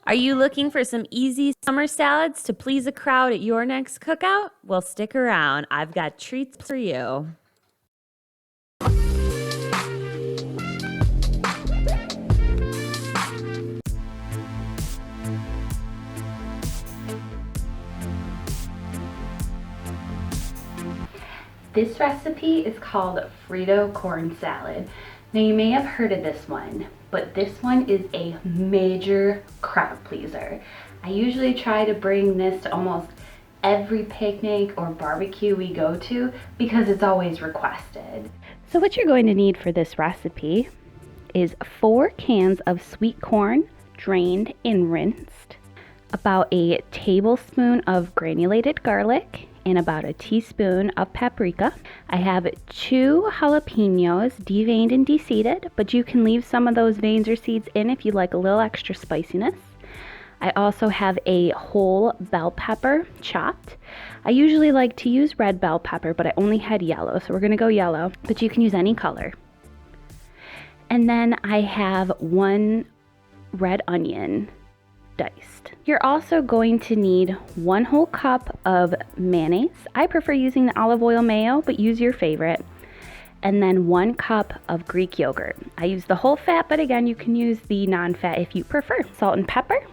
Are you looking for some easy summer salads to please a crowd at your next cookout? Well, stick around. I've got treats for you. This recipe is called Frito corn salad. Now you may have heard of this one, but this one is a major crowd pleaser. I usually try to bring this to almost every picnic or barbecue we go to because it's always requested. So what you're going to need for this recipe is 4 cans of sweet corn, drained and rinsed, about a tablespoon of granulated garlic, and about a teaspoon of paprika. I have 2 jalapenos deveined and deseeded, but you can leave some of those veins or seeds in if you like a little extra spiciness. I also have a whole bell pepper chopped. I usually like to use red bell pepper, but I only had yellow, so we're gonna go yellow, but you can use any color. And then I have 1 red onion diced. You're also going to need 1 whole cup of mayonnaise. I prefer using the olive oil mayo, but use your favorite. And then 1 cup of Greek yogurt. I use the whole fat, but again, you can use the non-fat if you prefer. Salt and pepper.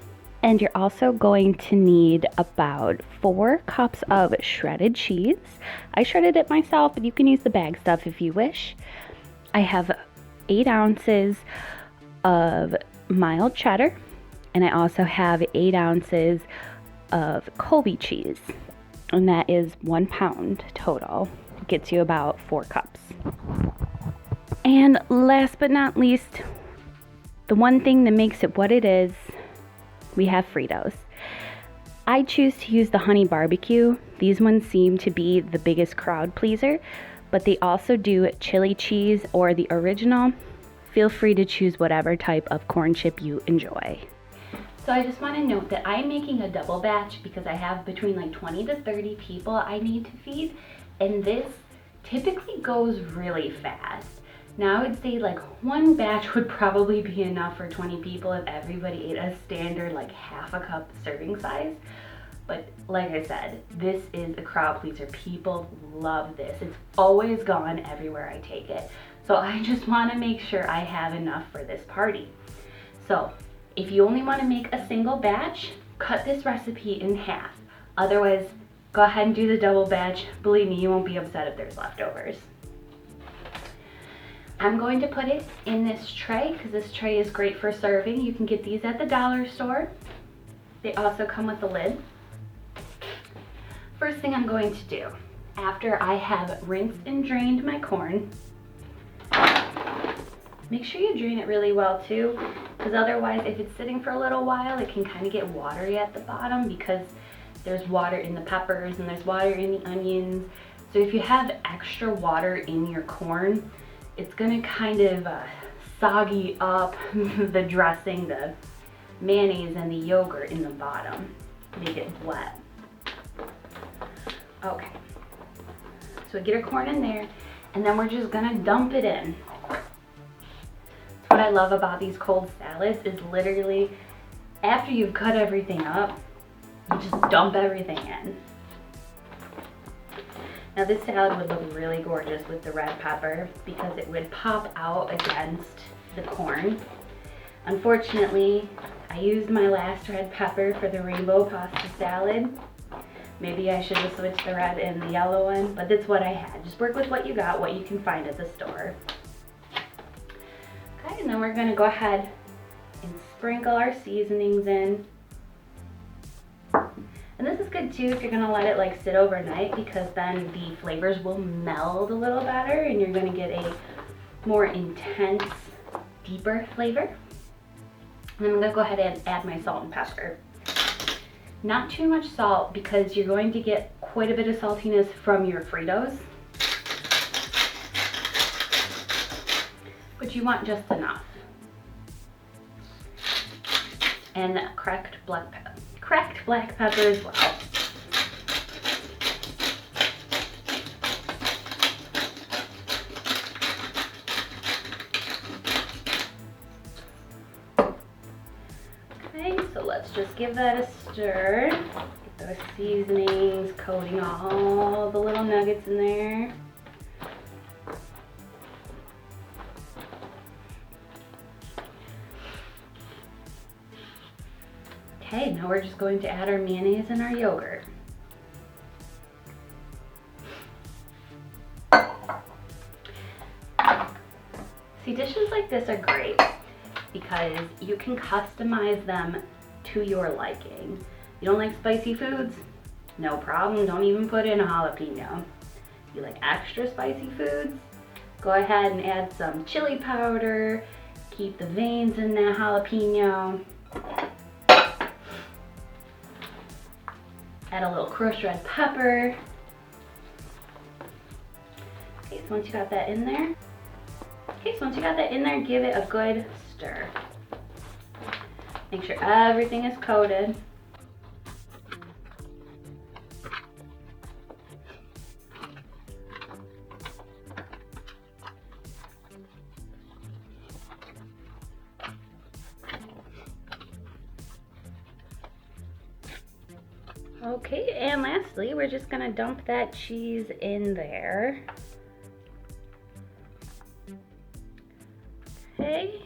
And you're also going to need about 4 cups of shredded cheese. I shredded it myself, but you can use the bag stuff if you wish. I have 8 ounces of mild cheddar. And I also have 8 ounces of Colby cheese, and that is 1 pound total. It gets you about 4 cups. And last but not least, the one thing that makes it what it is, we have Fritos. I choose to use the honey barbecue. These ones seem to be the biggest crowd pleaser, but they also do chili cheese or the original. Feel free to choose whatever type of corn chip you enjoy. So I just want to note that I'm making a double batch because I have between like 20 to 30 people I need to feed, and this typically goes really fast. Now I would say like 1 batch would probably be enough for 20 people if everybody ate a standard like half a cup serving size. But like I said, this is a crowd pleaser. People love this. It's always gone everywhere I take it. So I just want to make sure I have enough for this party. So if you only want to make a single batch, cut this recipe in half. Otherwise, go ahead and do the double batch. Believe me, you won't be upset if there's leftovers. I'm going to put it in this tray because this tray is great for serving. You can get these at the dollar store. They also come with a lid. First thing I'm going to do, after I have rinsed and drained my corn, make sure you drain it really well too, because otherwise if it's sitting for a little while, it can kind of get watery at the bottom because there's water in the peppers and there's water in the onions. So if you have extra water in your corn, it's gonna kind of soggy up the dressing, the mayonnaise and the yogurt in the bottom, make it wet. Okay, so get our corn in there, and then we're just gonna dump it in. What I love about these cold salads is literally after you've cut everything up, you just dump everything in. Now this salad would look really gorgeous with the red pepper because it would pop out against the corn. Unfortunately, I used my last red pepper for the rainbow pasta salad. Maybe I should have switched the red and the yellow one, but that's what I had. Just work with what you got, what you can find at the store. Okay, and then we're gonna go ahead and sprinkle our seasonings in. And this is good too if you're gonna let it like sit overnight, because then the flavors will meld a little better and you're gonna get a more intense, deeper flavor. And then I'm gonna go ahead and add my salt and pepper. Not too much salt because you're going to get quite a bit of saltiness from your Fritos. But you want just enough. And cracked black pepper as well. Okay, So let's just give that a stir. Get those seasonings coating all the little nuggets in there. Okay, now we're just going to add our mayonnaise and our yogurt. See, dishes like this are great because you can customize them to your liking. You don't like spicy foods? No problem, don't even put in a jalapeno. You like extra spicy foods? Go ahead and add some chili powder, keep the veins in that jalapeno. Add a little crushed red pepper. Okay, so once you got that in there, give it a good stir. Make sure everything is coated. Okay, and lastly, we're just gonna dump that cheese in there. Okay,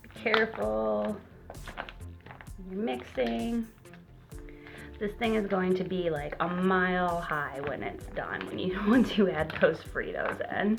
be careful when you're mixing. This thing is going to be like a mile high when it's done, once you add those Fritos in.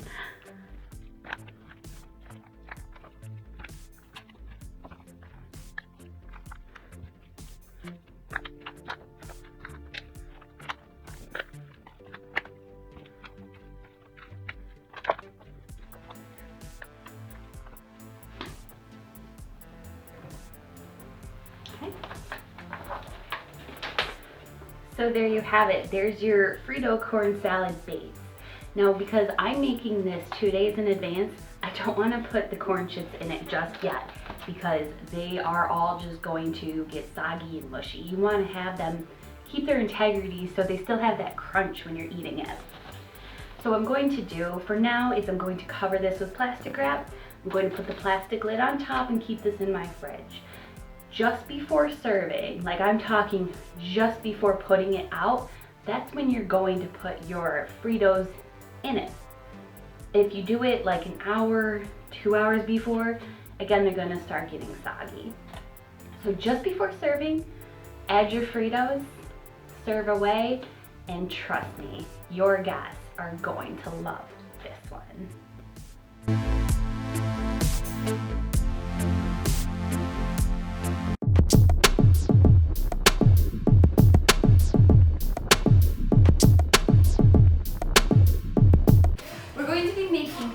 So there you have it. There's your Frito corn salad base. Now, because I'm making this 2 days in advance, I don't want to put the corn chips in it just yet because they are all just going to get soggy and mushy. You want to have them keep their integrity so they still have that crunch when you're eating it. So what I'm going to do for now is I'm going to cover this with plastic wrap. I'm going to put the plastic lid on top and keep this in my fridge. Just before serving, like I'm talking just before putting it out, that's when you're going to put your Fritos in it. If you do it like an hour, 2 hours before, again, they're gonna start getting soggy. So just before serving, add your Fritos, serve away, and trust me, your guests are going to love this one.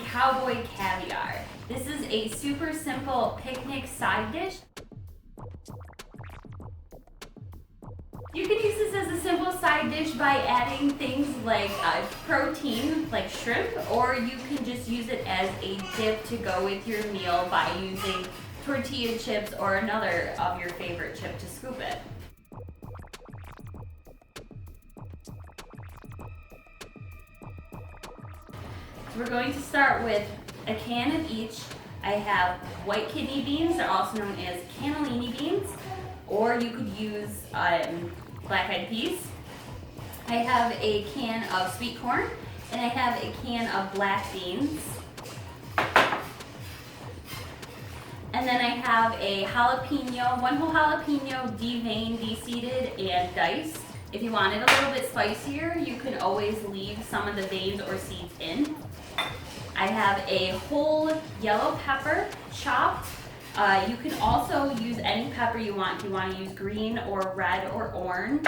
Cowboy Caviar. This is a super simple picnic side dish. You can use this as a simple side dish by adding things like protein, like shrimp, or you can just use it as a dip to go with your meal by using tortilla chips or another of your favorite chip to scoop it. We're going to start with a can of each. I have white kidney beans, they're also known as cannellini beans, or you could use black-eyed peas. I have a can of sweet corn, and I have a can of black beans. And then I have a jalapeno, one whole jalapeno, deveined, de-seeded, and diced. If you want it a little bit spicier, you can always leave some of the veins or seeds in. I have a whole yellow pepper chopped. You can also use any pepper you want. If you want to use green or red or orange,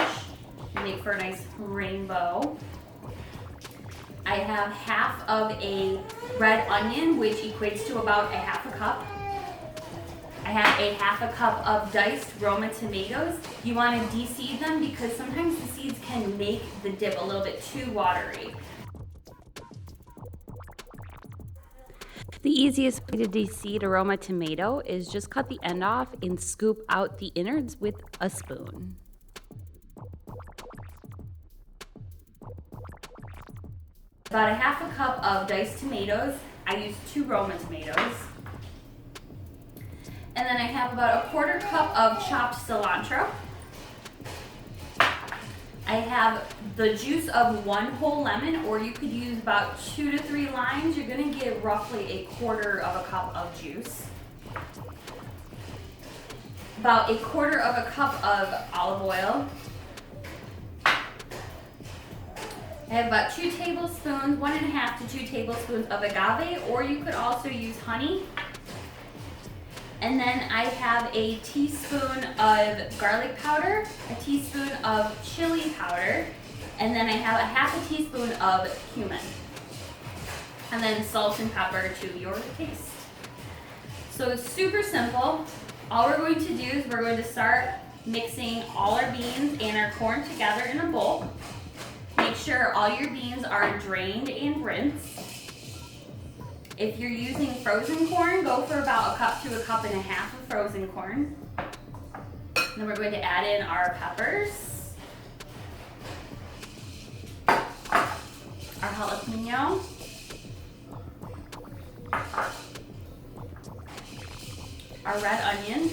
make for a nice rainbow. I have half of a red onion, which equates to about a half a cup. I have a half a cup of diced Roma tomatoes. You want to de-seed them because sometimes the seeds can make the dip a little bit too watery. The easiest way to de-seed a Roma tomato is just cut the end off and scoop out the innards with a spoon. About a half a cup of diced tomatoes. I use 2 Roma tomatoes. And then I have about a 1/4 cup of chopped cilantro. I have the juice of 1 whole lemon, or you could use about 2 to 3 limes. You're gonna get roughly 1/4 of a cup of juice. About 1/4 of a cup of olive oil. I have about 2 tablespoons, 1.5 to 2 tablespoons of agave, or you could also use honey. And then I have a teaspoon of garlic powder, a teaspoon of chili powder, and then I have a 1/2 teaspoon of cumin. And then salt and pepper to your taste. So it's super simple. All we're going to do is we're going to start mixing all our beans and our corn together in a bowl. Make sure all your beans are drained and rinsed. If you're using frozen corn, go for about 1 cup to 1.5 cups of frozen corn. Then we're going to add in our peppers, our jalapeno, our red onion,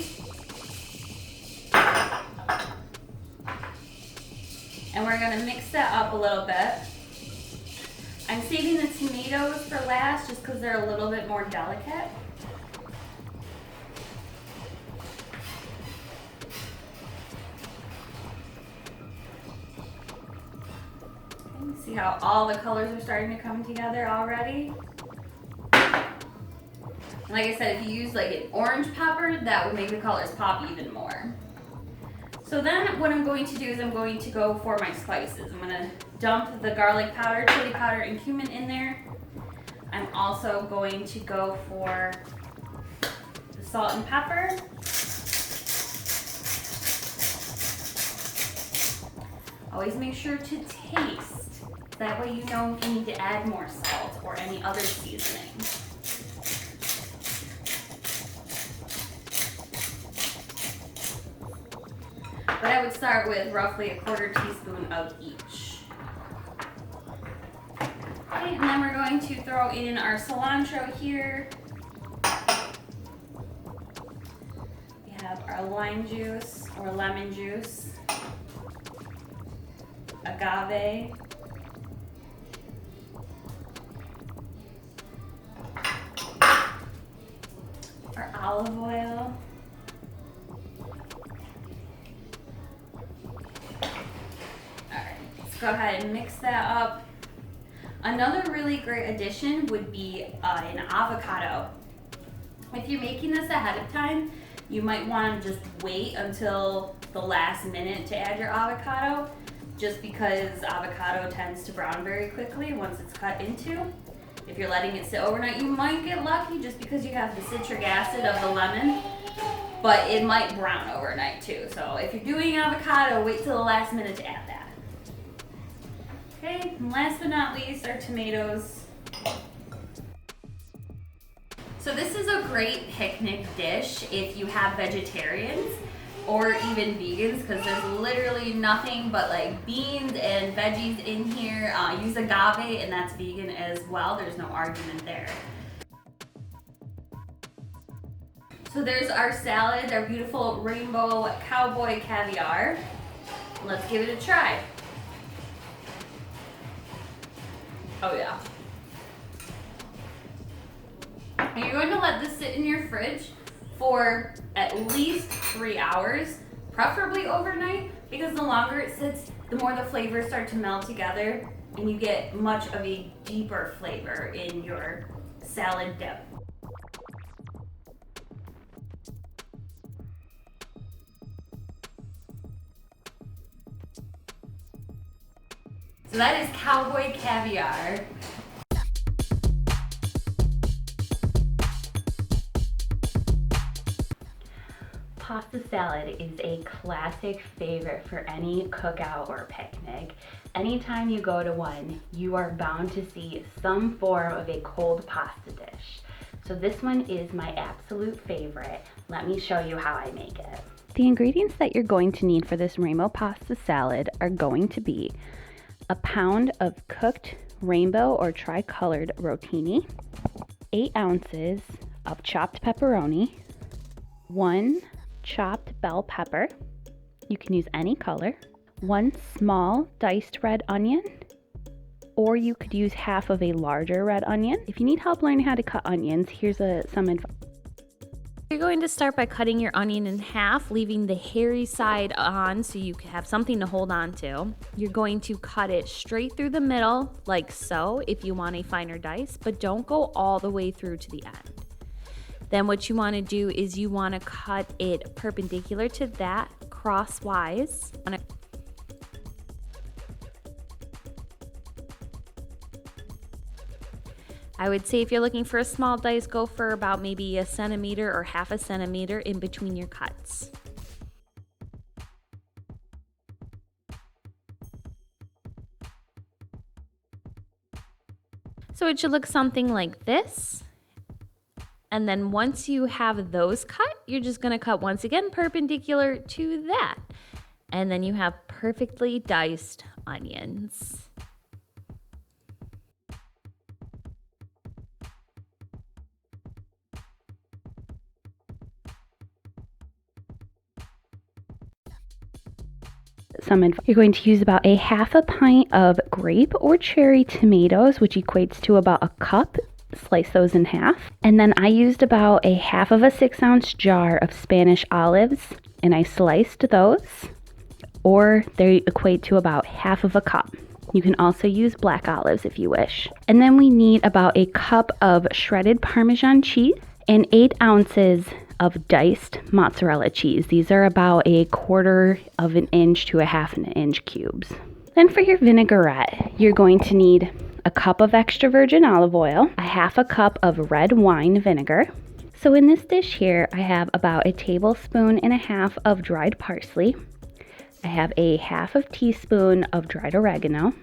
and we're going to mix that up a little bit. I'm saving the tomatoes for last just because they're a little bit more delicate. See how all the colors are starting to come together already? And like I said, if you use like an orange pepper, that would make the colors pop even more. So then what I'm going to do is I'm going to go for my spices. I'm gonna dump the garlic powder, chili powder, and cumin in there. I'm also going to go for the salt and pepper. Always make sure to taste. That way you know if you need to add more salt or any other seasoning. But I would start with roughly 1/4 teaspoon of each. Okay, and then we're going to throw in our cilantro here. We have our lime juice or lemon juice, agave, our olive oil, go ahead and mix that up. Another really great addition would be an avocado. If you're making this ahead of time, you might want to just wait until the last minute to add your avocado, just because avocado tends to brown very quickly once it's cut into. If you're letting it sit overnight, you might get lucky just because you have the citric acid of the lemon, but it might brown overnight too. So if you're doing avocado, wait till the last minute to add that. Okay, and last but not least, our tomatoes. So this is a great picnic dish if you have vegetarians or even vegans, because there's literally nothing but like beans and veggies in here. Use agave, and that's vegan as well. There's no argument there. So there's our salad, our beautiful rainbow cowboy caviar. Let's give it a try. Oh yeah. And you're going to let this sit in your fridge for at least 3 hours, preferably overnight, because the longer it sits, the more the flavors start to meld together and you get much of a deeper flavor in your salad dip. So that is Cowboy Caviar. Pasta salad is a classic favorite for any cookout or picnic. Anytime you go to one, you are bound to see some form of a cold pasta dish. So this one is my absolute favorite. Let me show you how I make it. The ingredients that you're going to need for this rainbow pasta salad are going to be a pound of cooked rainbow or tri-colored rotini, 8 ounces of chopped pepperoni, 1 chopped bell pepper. You can use any color. 1 small diced red onion, or you could use half of a larger red onion. If you need help learning how to cut onions, here's some advice. You're going to start by cutting your onion in half, leaving the hairy side on so you can have something to hold on to. You're going to cut it straight through the middle, like so, if you want a finer dice, but don't go all the way through to the end. Then what you want to do is you want to cut it perpendicular to that, crosswise. I would say if you're looking for a small dice, go for about maybe 1 centimeter or half a centimeter in between your cuts. So it should look something like this. And then once you have those cut, you're just going to cut once again perpendicular to that. And then you have perfectly diced onions. You're going to use about a half a pint of grape or cherry tomatoes, which equates to about a cup. Slice those in half. And then I used about a half of a 6-ounce jar of Spanish olives, and I sliced those, or they equate to about half of a cup. You can also use black olives if you wish. And then we need about a cup of shredded Parmesan cheese and 8 ounces of diced mozzarella cheese. These are about a 1/4 of an inch to a 1/2 inch cubes. Then for your vinaigrette, you're going to need a cup of extra virgin olive oil, a half a cup of red wine vinegar. So in this dish here, I have about 1.5 tablespoons of dried parsley. I have a 1/2 teaspoon of dried oregano,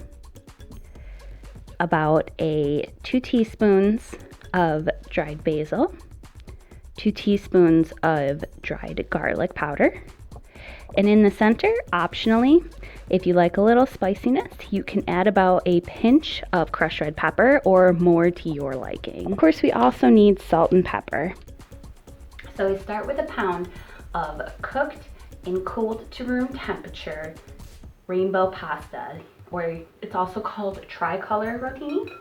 about 2 teaspoons of dried basil, 2 teaspoons of dried garlic powder. And in the center, optionally, if you like a little spiciness, you can add about a pinch of crushed red pepper or more to your liking. Of course, we also need salt and pepper. So we start with a pound of cooked and cooled to room temperature rainbow pasta, or it's also called tricolor rotini.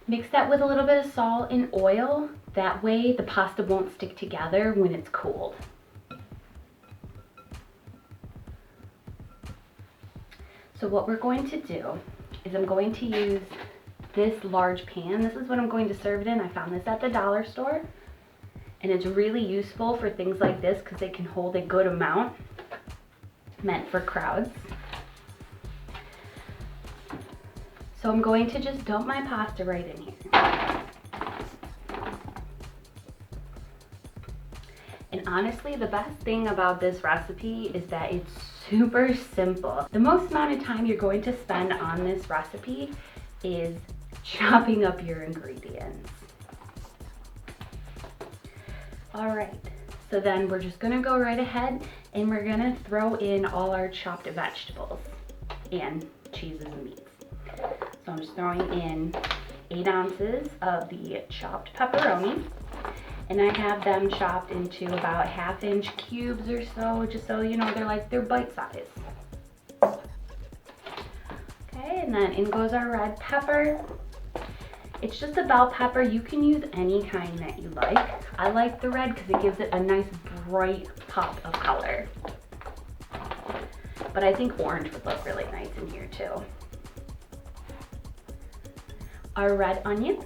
Mix that with a little bit of salt and oil. That way the pasta won't stick together when it's cooled. So what we're going to do is I'm going to use this large pan. This is what I'm going to serve it in. I found this at the dollar store, and it's really useful for things like this because they can hold a good amount, meant for crowds. So I'm going to just dump my pasta right in here. And honestly, the best thing about this recipe is that it's super simple. The most amount of time you're going to spend on this recipe is chopping up your ingredients. All right, so then we're just gonna go right ahead and we're gonna throw in all our chopped vegetables and cheeses and meats. So I'm just throwing in 8 ounces of the chopped pepperoni, and I have them chopped into about 1/2 inch cubes or so, just so you know they're bite size. Okay, and then in goes our red pepper. It's just a bell pepper. You can use any kind that you like. I like the red because it gives it a nice bright pop of color. But I think orange would look really nice in here too. Our red onion.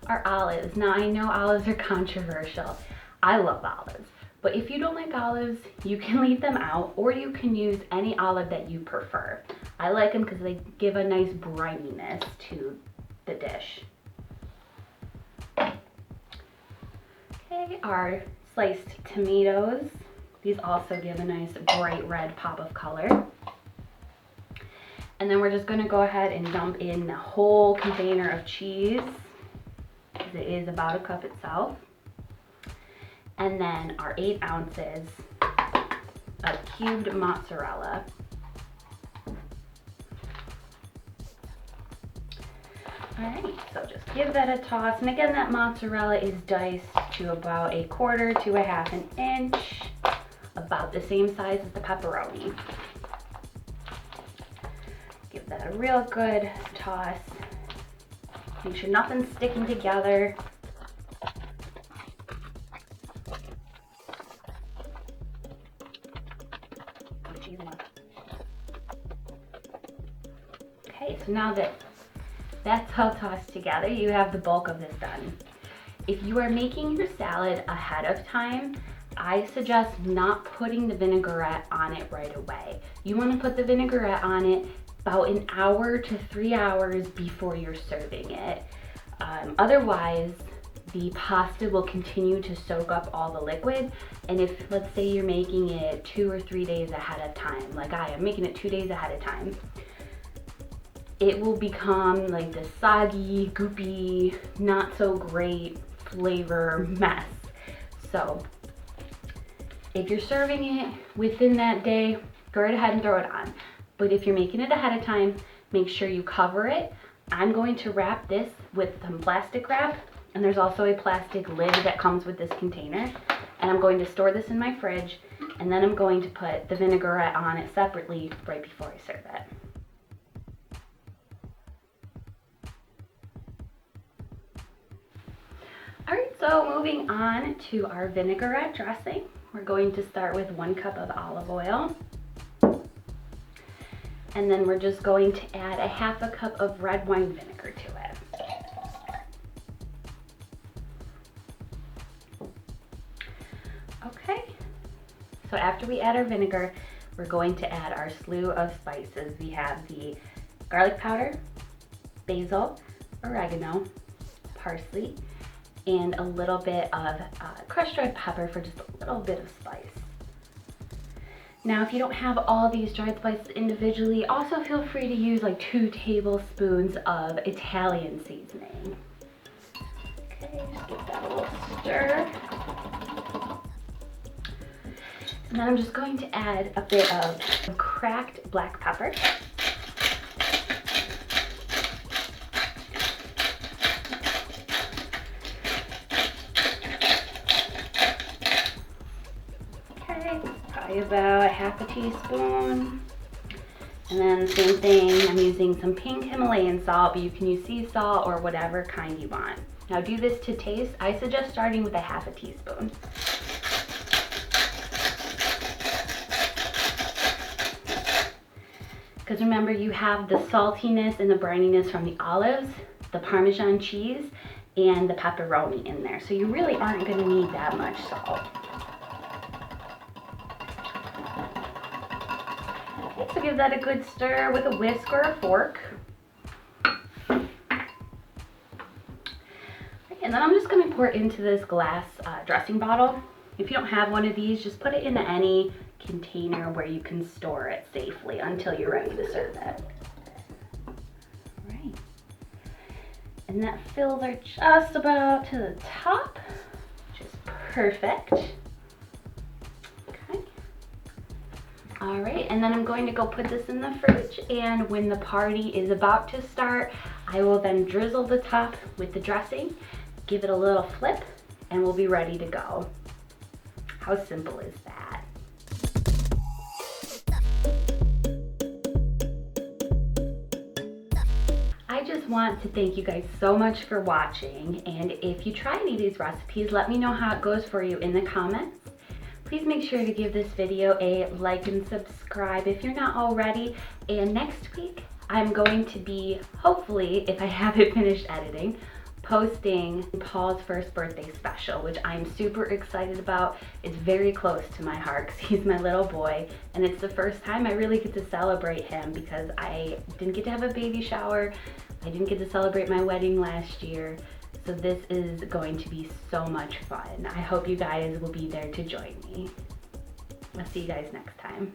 Our olives. Now I know olives are controversial. I love olives. But if you don't like olives, you can leave them out, or you can use any olive that you prefer. I like them because they give a nice brightiness to the dish. Okay, our sliced tomatoes. These also give a nice bright red pop of color. And then we're just gonna go ahead and dump in the whole container of cheese, because it is about a cup itself. And then our 8 ounces of cubed mozzarella. Alright, so just give that a toss. And again, that mozzarella is diced to about 1/4 to 1/2 inch, about the same size as the pepperoni. Give that a real good toss. Make sure nothing's sticking together. Okay, so now that that's all tossed together, you have the bulk of this done. If you are making your salad ahead of time, I suggest not putting the vinaigrette on it right away. You want to put the vinaigrette on it about 1 hour to 3 hours before you're serving it. Otherwise, the pasta will continue to soak up all the liquid. And if, let's say you're making it 2 or 3 days ahead of time, like I am making it 2 days ahead of time, it will become like this soggy, goopy, not so great flavor mess. So if you're serving it within that day, go right ahead and throw it on. But if you're making it ahead of time, make sure you cover it. I'm going to wrap this with some plastic wrap, and there's also a plastic lid that comes with this container. And I'm going to store this in my fridge, and then I'm going to put the vinaigrette on it separately right before I serve it. Alright, so moving on to our vinaigrette dressing. We're going to start with 1 cup of olive oil. And then we're just going to add 1/2 cup of red wine vinegar to it. Okay, so after we add our vinegar, we're going to add our slew of spices. We have the garlic powder, basil, oregano, parsley, and a little bit of crushed red pepper for just a little bit of spice. Now, if you don't have all these dried spices individually, also feel free to use like 2 tablespoons of Italian seasoning. Okay, just give that a little stir. And then I'm just going to add a bit of cracked black pepper. About 1/2 teaspoon. And then same thing, I'm using some pink Himalayan salt, but you can use sea salt or whatever kind you want. Now do this to taste. I suggest starting with 1/2 teaspoon. Because remember, you have the saltiness and the brininess from the olives, the Parmesan cheese, and the pepperoni in there. So you really aren't going to need that much salt. So give that a good stir with a whisk or a fork. And then I'm just going to pour it into this glass dressing bottle. If you don't have one of these, just put it in any container where you can store it safely until you're ready to serve it. All right. And that fills her just about to the top, which is perfect. All right, and then I'm going to go put this in the fridge, and when the party is about to start, I will then drizzle the top with the dressing, give it a little flip, and we'll be ready to go. How simple is that? I just want to thank you guys so much for watching, and if you try any of these recipes, let me know how it goes for you in the comments. Please make sure to give this video a like and subscribe if you're not already. And next week, I'm going to be, hopefully, if I have it finished editing, posting Paul's first birthday special, which I'm super excited about. It's very close to my heart because he's my little boy, and it's the first time I really get to celebrate him because I didn't get to have a baby shower. I didn't get to celebrate my wedding last year. So this is going to be so much fun. I hope you guys will be there to join me. I'll see you guys next time.